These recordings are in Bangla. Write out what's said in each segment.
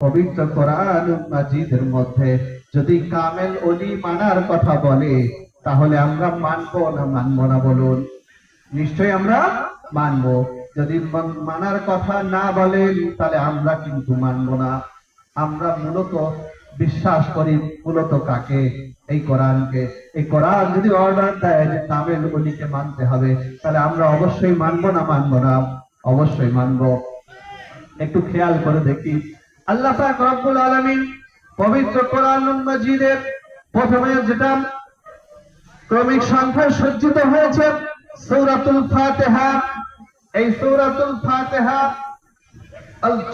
পবিত্র কোরআন মাজিদের মধ্যে যদি কামেল ওলি মানার কথা বলে, তাহলে আমরা মানবো না মানবো না বলুন? নিশ্চয়ই আমরা মানবো। যদি মানার কথা না বলেন, তাহলে আমরা কিন্তু মানবো না। আমরা মূলত বিশ্বাস করি মূলত কাকে? এই কোরআনকে। এই কোরআন যদি অর্ডার দেয় যে কামেল ওলিকে মানতে হবে, তাহলে আমরা অবশ্যই মানবো না মানবো না? অবশ্যই মানবো। একটু খেয়াল করে দেখি, আল্লাহ পাক রব্বুল আলামিন পবিত্র কোরআনুল মাজিদের প্রথমে যেটা ক্রমিক সংখ্যায় সজ্জিত হয়েছে সূরাতুল ফাতিহা। এই সূরাতুল ফাতিহা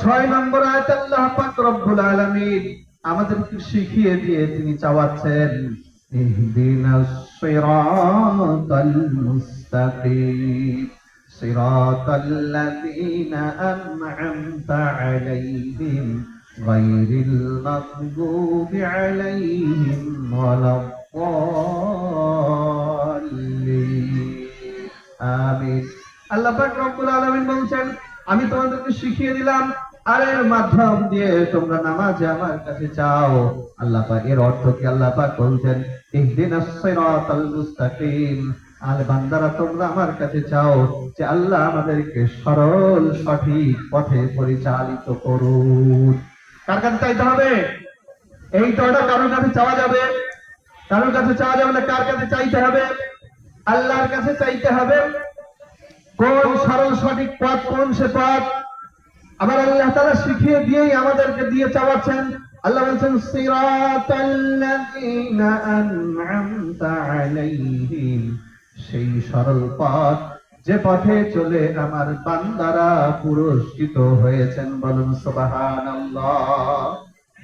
6 নম্বর আয়াত আল্লাহ পাক রব্বুল আলামিন আমাদেরকে শিখিয়ে দিয়ে তিনি চাওয়াচ্ছেন, ইহদিনাস সিরাতাল মুস্তাকিম সিরাতাল্লাযীনা আন'আমতা আলাইহিম গায়রিল মাগদুবি আলাইহিম ওয়ালাদ-দাল্লিন। আমিন। আল্লাহ পাক রব্বুল আলামিন বলছেন, আমি তোমাদেরকে শিখিয়ে দিলাম, আর এর মাধ্যম দিয়ে তোমরা নামাজে আমার কাছে চাও। আল্লাহ পাক এর অর্থ কি? আল্লাহ পাক বলছেন, ইহদিনাস সিরাতাল মুস্তাকিম। আর বান্দারা তোমরা আমার কাছে চাও যে আল্লাহ আমাদেরকে সরল সঠিক পথে পরিচালিত করুন। কার কাছে চাইতে হবে? এই দোয়াটা কারোর কাছে চাওয়া যাবে? কারোর কাছে চাওয়া যাবে না। কার কাছে চাইতে হবে? আল্লাহর কাছে চাইতে হবে। কোন সরল সঠিক পথ? কোন সে পথ? আবার আল্লাহ তাআলা শিখিয়ে দিয়েই আমাদেরকে দিয়ে চাওয়াচ্ছেন। আল্লাহ বলছেন, সিরাতাল্লাযীনা আন'আমতা আলাইহিম, সেই সরল পথ যে পথে চলে আমার বান্দারা পুরস্কৃত হয়েছেন। বলুন সুবহানাল্লাহ।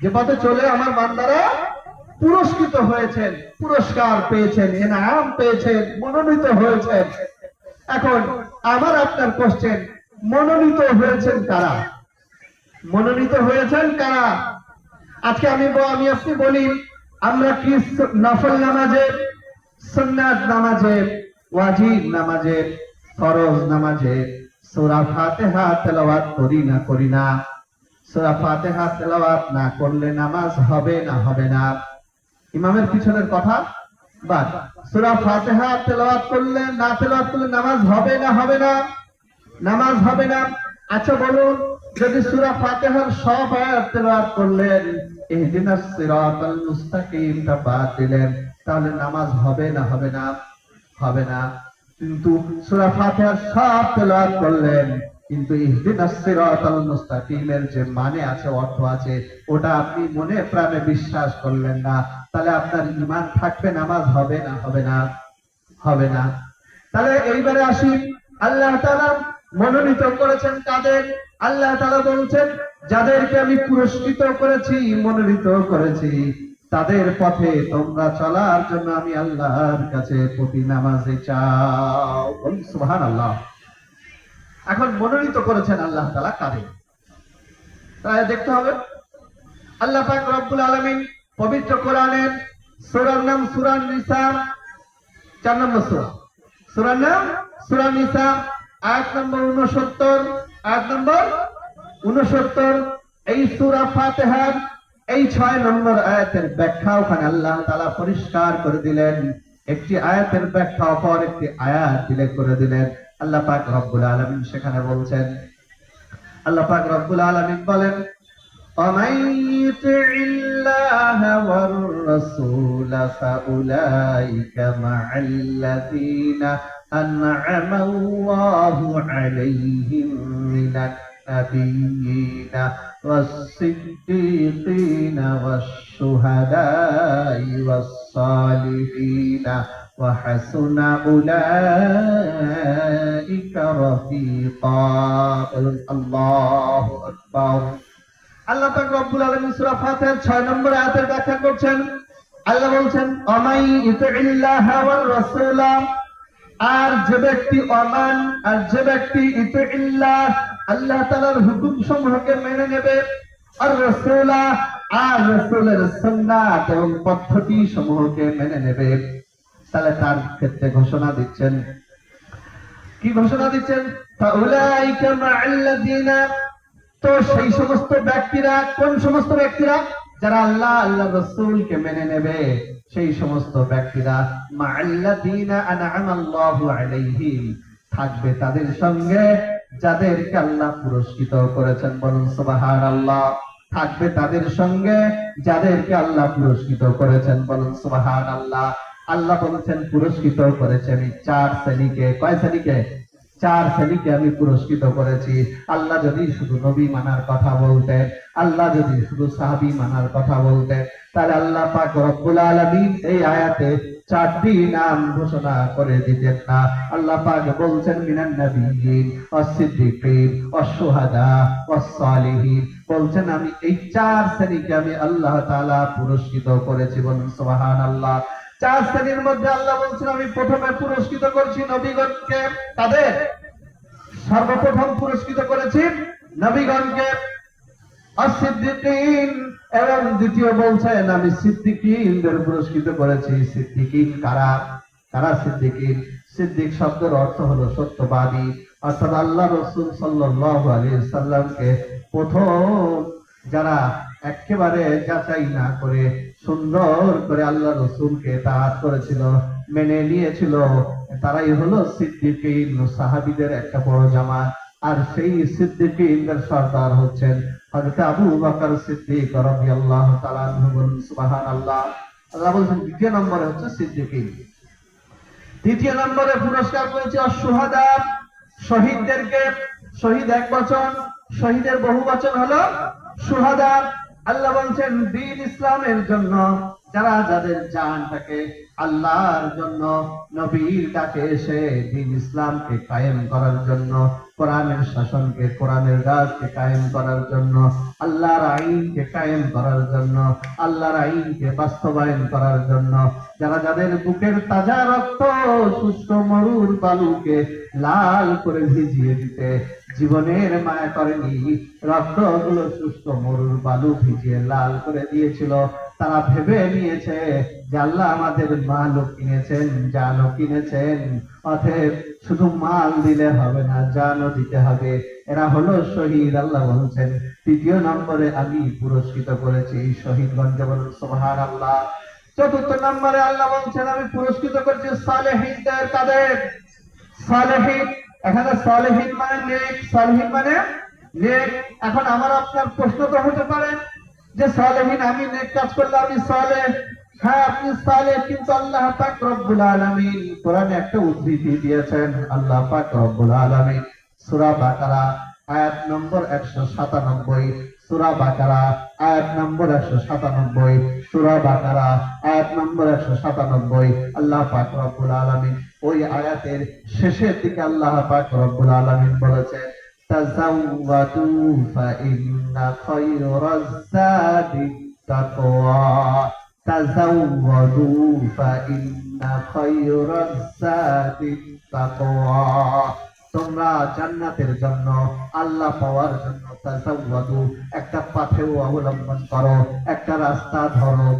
যে পথে চলে আমার বান্দারা পুরস্কৃত হয়েছেন, পুরস্কার পেয়েছেন, ইনাম পেয়েছেন, মনোনীত হয়েছেন। এখন আমার আপনার কোশ্চেন, মনোনীত হয়েছেন কারা? মনোনীত হয়েছেন কারা? আজকে আমি আপনি বলি, আমরা কি নফল নামাজে, সুন্নাত নামাজে, ওয়াজিব নামাজে, ফরজ নামাজে সূরা ফাতিহা তেলাওয়াত করি না করি না? সূরা ফাতিহা তেলাওয়াত না করলে নামাজ হবে না হবে না? ইমামের পিছনের কথা বাদ, সূরা ফাতিহা তেলাওয়াত করলে না তেলাওয়াত করলে নামাজ হবে না হবে না? নামাজ হবে না। আচ্ছা বলুন, যদি সূরা ফাতিহার সব আয়াত তেলাওয়াত করলেন, ইহদিনাস সিরাতাল মুস্তাকিম টা বাদ দিলেন, তাহলে নামাজ হবে না হবে না? হবে না। কিন্তু সূরা ফাতিহার সব তেলাওয়াত করলেন, কিন্তু ইহদিনাস সিরাতাল মুস্তাকিমের যে মানে আছে, অর্থ আছে, ওটা আপনি মনে প্রাণে বিশ্বাস করলেন না, তাহলে আপনার ঈমান থাকবে? নামাজ হবে না হবে না? হবে না। তাহলে এইবারে আসি, আল্লাহ তাআলা মনোনীত করেছেন কাদের? আল্লাহ তাআলা বলছেন, যাদেরকে আমি পুরস্কৃত করেছি, মনোনীত করেছি, তাদের পথে তোমরা চলার জন্য আমি আল্লাহর কাছে প্রতি নামাজে চাও। সুবহানাল্লাহ। এখন মনোনীত করেছেন আল্লাহ তাআলা কাদের? তাই দেখতে হবে। আল্লাহ পাক রব্বুল আলামিন পবিত্র কোরআনের সূরার নাম সূরা নিসা, 4 নম্বর সূরা। সূরার নাম সূরা নিসা, আয়াত নম্বর 69। আয়াত নম্বর 69। এই সূরা ফাতিহার এই 6 নম্বর আয়াতের ব্যাখ্যা ওখানে আল্লাহ তাআলা পরিষ্কার করে দিলেন। একটি আয়াতের ব্যাখ্যা অপর একটি আয়াত দিলে করে দিলেন। আল্লাহ পাক রব্বুল আলামিন সেখানে বলছেন, আল্লাহ পাক রব্বুল আলামিন বলেন, ومن يطع الله والرسول فأولئك مع الذين أنعم الله عليهم من النبيين والصديقين والشهداء والصالحين وحسن أولئك رفيقا. الله أكبر. আল্লাহ পাক রব্বুল আলামিন সূরা ফাতিহার 6 নম্বর আয়াতের ব্যাখ্যা করছেন। আল্লাহ বলছেন, আমাই ইতিল্লাহ ওয়ার রাসূল, আর যে ব্যক্তি অমান, আর যে ব্যক্তি ইতিল্লাহ আল্লাহ তাআলার হুকুম সমূহকে মেনে নেবে, আর রাসূল আর রাসূলের সুন্নাত এবং পদ্ধতি সমূহকে মেনে নেবে, তাহলে তার ক্ষেত্রে ঘোষণা দিচ্ছেন, কি ঘোষণা দিচ্ছেন? ফাউলাইকা মা'আল্লাযীনা তো সেই সমস্ত ব্যক্তিরা, কোন সমস্ত ব্যক্তিরা? যারা আল্লাহ আল্লাহ রাসূলকে মেনে নেবে, সেই সমস্ত ব্যক্তিরা মাআল্লাযীনা আনআমাল্লাহু আলাইহিম, থাকবে তাদের সঙ্গে যাদেরকে আল্লাহ পুরস্কৃত করেছেন। বলুন সুবহানাল্লাহ। থাকবে তাদের সঙ্গে যাদেরকে আল্লাহ পুরস্কৃত করেছেন। বলুন সুবহানাল্লাহ। আল্লাহ বলেছেন পুরস্কৃত করেছে আমি চার শ্রেণীকে। কয় শ্রেণীকে? চার শ্রেণীকে আমি পুরস্কৃত করেছি। আল্লাহ যদি শুধু নবী মানার কথা বলতেন, আল্লাহ যদি শুধু সাহাবী মানার কথা বলতেন, তাহলে আল্লাহ পাক রব্বুল আলামিন এই আয়াতে চারটি নাম ঘোষণা করে দিতেন না। আল্লাহ পাক বলছেন মিনান নাবিয়্যিন ওয়াস-সিদ্দীকিন ওয়াশ-শুহাদা ওয়াস-সালিহিন, বলছেন আমি এই চার শ্রেণীকে আমি আল্লাহ তাআলা পুরস্কৃত করেছি। বলুন সুবহানাল্লাহ। চার শ্রেণীর মধ্যে আল্লাহ বলছেন আমি প্রথমে পুরস্কৃত করছি নবীগণকে। তাদের সর্বপ্রথম পুরস্কৃত করেছি নবীগণকে। আর-সিদ্দীকিন, এবং দ্বিতীয় বলছেন আমি সিদ্দীকিনদের পুরস্কৃত করেছি। সিদ্দীকিন কারা? কারা সিদ্দীকিন? সিদ্দীক শব্দের অর্থ হলো সত্যবাদী, অর্থাৎ আল্লাহ রাসূল সাল্লাল্লাহু আলাইহি সাল্লামকে প্রথম যারা একেবারে যাচাই না করে সুন্দর করে আল্লাহ রাসূলকে তাআত করেছিল, মেনে নিয়েছিল, তারাই হলো সিদ্দীকিন। সাহাবীদের একটা বড় জামাত। আর সেই সিদ্দীকিনদের সর্দার হচ্ছেন হযরত আবু বকর সিদ্দিক রাদিয়াল্লাহু তাআলা আনহু। বলুন সুবহানাল্লাহ। আল্লাহ বলেন দ্বিতীয় নম্বরে হচ্ছে সিদ্দীকিন। তৃতীয় নম্বরে পুরস্কার করেছে আশ-শুহাদা, শহীদদেরকে। শহীদ এক বচন, শহীদের বহু বচন হলো শুহাদা। আল্লাহ বলছেন দ্বীন ইসলামের জন্য যারা যাদের জানটাকে আল্লাহর জন্য নবীর ডাকে এসে দ্বীন ইসলামকে কায়েম করার জন্য, কোরআনের শাসনকে, কোরআনের রাজকে কায়েম করার জন্য, আল্লাহর আইনকে কায়েম করার জন্য, আল্লাহর আইনকে বাস্তবায়ন করার জন্য, যারা যাদের বুকের তাজা রক্ত শুষ্ক মরুর বালুকে লাল করে ভিজিয়ে দিতে জীবনের মায়া করেনি, রক্তগুলো শুষ্ক মরুর বালু ভিজিয়ে লাল করে দিয়েছিল, তারা ভেবে নিয়েছে যে আল্লাহ আমাদের মালও কিনেছেন, জানও কিনেছেন, অতএব শুধু মাল দিলে হবে না, জানও দিতে হবে। এরা হলো শহীদ। আল্লাহ বলছেন তৃতীয় নম্বরে আমি পুরস্কৃত করেছি শহীদগণকে। বলুন সুবহানাল্লাহ। চতুর্থ নম্বরে আল্লাহ বলছেন আমি পুরস্কৃত করেছি সালেহীনদের। কাদের? সালেহীন। এখানে সালেহীন মানে নেক, সালেহীন মানে নেক। এখন আমার আপনার প্রশ্ন তো হতে পারে যে সালেহীন, আমি নেক কাজ করলে আমি সালেহ। হ্যাঁ আপনি সালেহ, কিন্তু আল্লাহ পাক রব্বুল আলামিন কোরআনে একটা উদ্ধৃতি দিয়েছেন। আল্লাহ পাক রব্বুল আলামিন সূরা বাকারা আয়াত নম্বর 197, সূরা বাকারা আয়াত নম্বর 197, সূরা বাকারা আয়াত নম্বর 197, আল্লাহ পাক রব্বুল আলামিন ওই আয়াতের শেষের দিকে আল্লাহ পাক রব্বুল আলামিন বলেছেন তাযাওয়াদু ফাইন্না খায়রাজ যাদিত তাকওয়া। তাযাওয়াদু ফাইন্না খায়রাজ যাদিত তাকওয়া। তোমরা জান্নাতের জন্য, আল্লাহ পাওয়ার জন্য তাযাওয়াদু, একটা পাথেও অবলম্বন করো, একটা রাস্তা ধরো।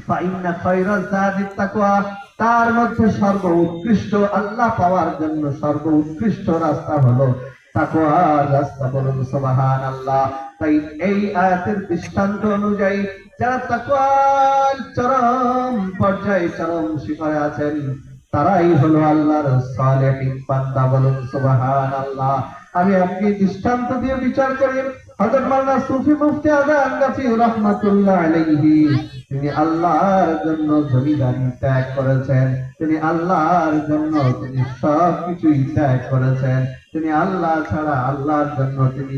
ফাইন্না খায়রাজ যাদিত তাকওয়া, তার মধ্যে সর্বোৎকৃষ্ট, আল্লাহ পাওয়ার জন্য সর্বোৎকৃষ্ট রাস্তা হলো তাকওয়ার রাস্তা। বলুন সুবহানাল্লাহ। তাই এই আয়াতের দৃষ্টান্ত অনুযায়ী যারা তাকওয়ার চরম পর্যায়ে, চরম শিখরে আছেন, তারাই হলো আল্লাহর সালেহীন বান্দা। বলুন সুবহানাল্লাহ। আমি আপনি দৃষ্টান্ত দিয়ে বিচার করি। হযরত মাওলানা সুফি মুফতি আযম গাজী রাহমাতুল্লাহ আলাইহি, তিনি আল্লাহর জন্য জমিদারি ত্যাগ করেছেন, তিনি আল্লাহর জন্য তিনি সবকিছুই ত্যাগ করেছেন। তিনি আল্লাহ ছাড়া, আল্লাহর জন্য তিনি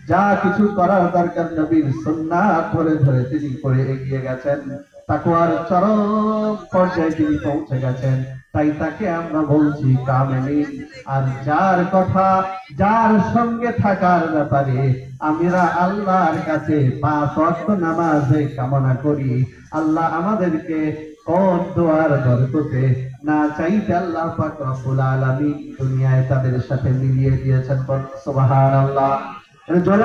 যা কিছু করার দরকার নবীর সুন্নাত ধরে ধরে তিনি করে এগিয়ে গেছেন। তাকওয়ার চরম পর্যায়ে তিনি পৌঁছে গেছেন। তাই তাকে আমরা বলছি কামেলিন। আর যার কথা, যার সঙ্গে থাকার ব্যাপারে আমরা আল্লাহর কাছে 5 ওয়াক্ত নামাজে কামনা করি, আল্লাহ আমাদেরকে কোন দোয়ার বরকতে না চাইতে আল্লাহ পাক রব্বুল আলামিন দুনিয়ায় তাদের সাথে মিলিয়ে দিয়েছেন। সুবহানাল্লাহ।